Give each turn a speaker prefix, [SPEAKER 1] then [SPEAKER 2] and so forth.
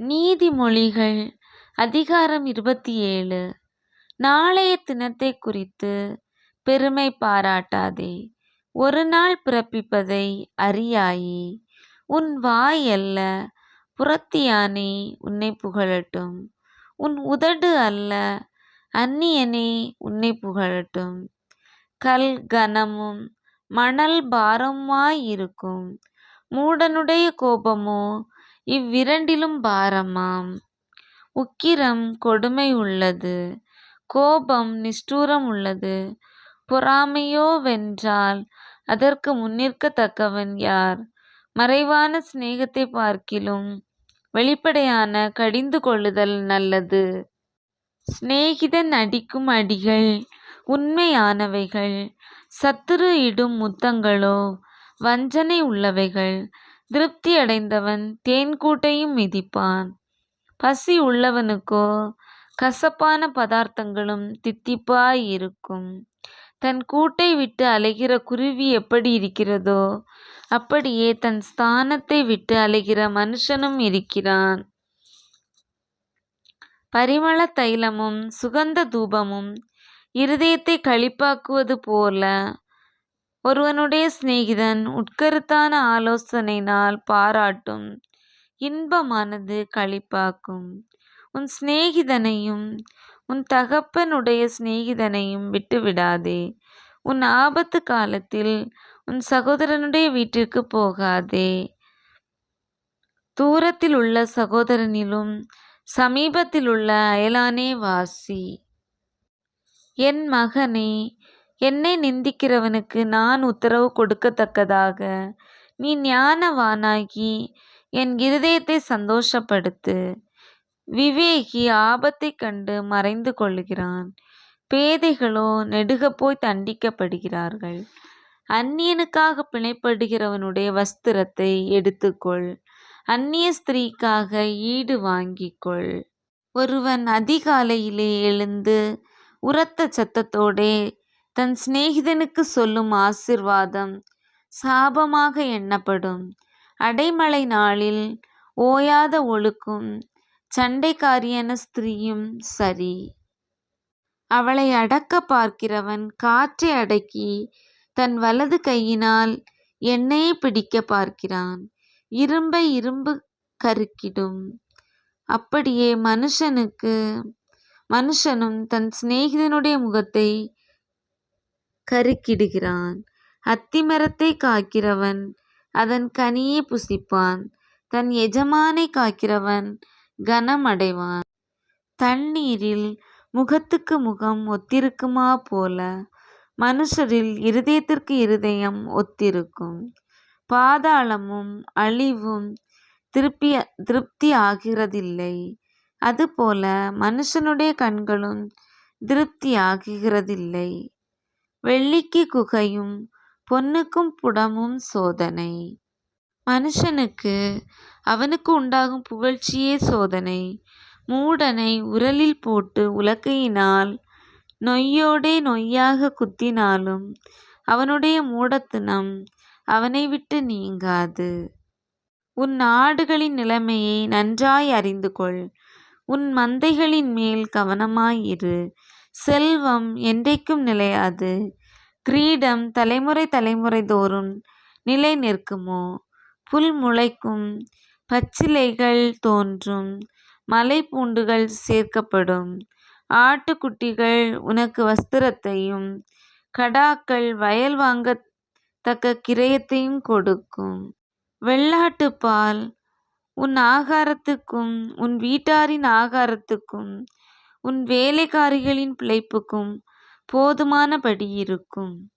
[SPEAKER 1] நீதிமொழிகள் அதிகாரம் 27. நாளைய தினத்தைக் குறித்து பெருமை பாராட்டாதே. ஒரு நாள் பிறப்பிப்பதை அறியாயே. உன் வாய் அல்ல, புறத்தியானே உன்னைப் புகழட்டும். உன் உதடு அல்ல, அந்நியனே உன்னைப் புகழட்டும். கல் கனமும் மணல் பாரமுமாயிருக்கும். மூடனுடைய கோபமோ இவ்விரண்டிலும் பாரமாம். உக்கிரம் கொடுமை உள்ளது, கோபம் நிஷ்டூரம் உள்ளது. பொறாமையோ வென்றால் அதற்கு முன்னிற்கத்தக்கவன் யார்? மறைவான சிநேகத்தைப் பார்க்கிலும் வெளிப்படையான கடிந்து கொள்ளுதல் நல்லது. சிநேகிதன் அடிக்கும் அடிகள் உண்மையானவைகள், சத்துரு இடும் முத்தங்களோ வஞ்சனை உள்ளவைகள். திருப்தி அடைந்தவன் தேன்கூட்டையும் மிதிப்பான். பசி உள்ளவனுக்கோ கசப்பான பதார்த்தங்களும் தித்திப்பாயிருக்கும். தன் கூட்டை விட்டு அலைகிற குருவி எப்படி இருக்கிறதோ அப்படியே தன் ஸ்தானத்தை விட்டு அலைகிற மனுஷனும் இருக்கிறான். பரிமள தைலமும் சுகந்த தூபமும் இருதயத்தை களிப்பாக்குவது போல ஒருவனுடைய சிநேகிதன் உட்கருத்தான ஆலோசனையினால் பாராட்டும் இன்பமானது களிப்பாக்கும். உன் சிநேகிதனையும் உன் தகப்பனுடைய சிநேகிதனையும் விட்டுவிடாதே. உன் ஆபத்து காலத்தில் உன் சகோதரனுடைய வீட்டிற்கு போகாதே. தூரத்தில் உள்ள சகோதரனிலும் சமீபத்தில் உள்ள அயலானே வாசி. என் மகனே, என்னை நிந்திக்கிறவனுக்கு நான் உத்தரவு கொடுக்கத்தக்கதாக நீ ஞானவானாகி என் இருதயத்தை சந்தோஷப்படுத்து. விவேகி ஆபத்தைக் கண்டு மறைந்து கொள்ளுகிறான், பேதைகளோ நெடுகப்போய் தண்டிக்கப்படுகிறார்கள். அந்நியனுக்காக பிணைப்படுகிறவனுடைய வஸ்திரத்தை எடுத்துக்கொள், அந்நிய ஸ்திரீக்காக ஈடு வாங்கிக்கொள். ஒருவன் அதிகாலையிலே எழுந்து உரத்த சத்தத்தோடே தன் சிநேகிதனுக்கு சொல்லும் ஆசீர்வாதம் சாபமாக எண்ணப்படும். அடைமழை நாளில் ஓயாத ஒழுக்கும் சண்டைக்காரியான ஸ்திரீயும் சரி. அவளை அடக்க பார்க்கிறவன் காற்றை அடக்கி தன் வலது கையினால் எண்ணெயை பிடிக்க பார்க்கிறான். இரும்பை இரும்பு கருக்கிடும். அப்படியே மனுஷனும் தன் சிநேகிதனுடைய முகத்தை கருக்கிடுகிறான். அத்திமரத்தை காக்கிறவன் அதன் கனியை புசிப்பான். தன் எஜமானை காக்கிறவன் கனம் அடைவான். தண்ணீரில் முகத்துக்கு முகம் ஒத்திருக்குமா போல மனுஷரில் இருதயத்திற்கு இருதயம் ஒத்திருக்கும். பாதாளமும் அழிவும் திருப்தி ஆகிறதில்லை, அதுபோல மனுஷனுடைய கண்களும் திருப்தி ஆகிறதில்லை. வெள்ளிக்கு குகையும் பொன்னுக்கும் புடமும் சோதனை. மனுஷனுக்கு அவனுக்கு உண்டாகும் புகழ்ச்சியே சோதனை. மூடனை உரலில் போட்டு உலக்கையினால் நொய்யோடே நொய்யாக குத்தினாலும் அவனுடைய மூடத்தனம் அவனை விட்டு நீங்காது. உன் ஆடுகளின் நிலைமையை நன்றாய் அறிந்து கொள், உன் மந்தைகளின் மேல் கவனமாயிரு. செல்வம் என்றைக்கும் நிலையாது, கிரீடம் தலைமுறை தலைமுறை தோறும் நிலை நிற்குமோ? புல் முளைக்கும், பச்சிலைகள் தோன்றும், மலைப்பூண்டுகள் சேர்க்கப்படும். ஆட்டுக்குட்டிகள் உனக்கு வஸ்திரத்தையும் கடாக்கள் வயல் வாங்கத்தக்க கிரயத்தையும் கொடுக்கும். வெள்ளாட்டுப்பால் உன் ஆகாரத்துக்கும் உன் வீட்டாரின் ஆகாரத்துக்கும் உன் வேலைக்காரிகளின் பிழைப்புக்கும் போதுமானபடி இருக்கும்.